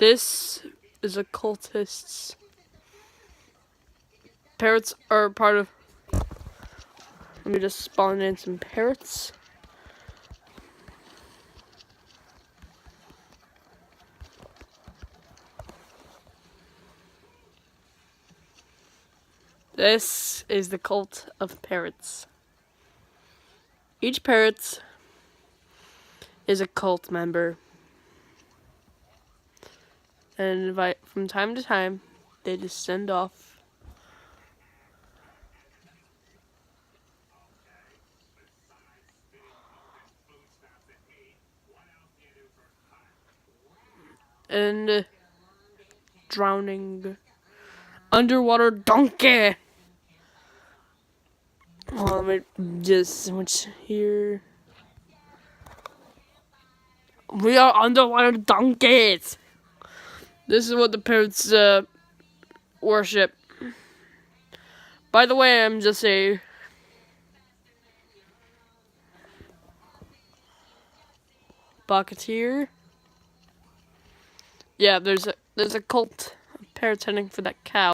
This is a cultist's. Parrots are part of. Let me just spawn in some parrots. This is the cult of parrots. Each parrot is a cult member. And from time to time, they just send off and drowning underwater donkey. Let me just switch here. We are underwater donkeys. This is what the parrots worship. By the way, I'm just a bucketeer. Yeah, there's a cult of parrots heading for that cow.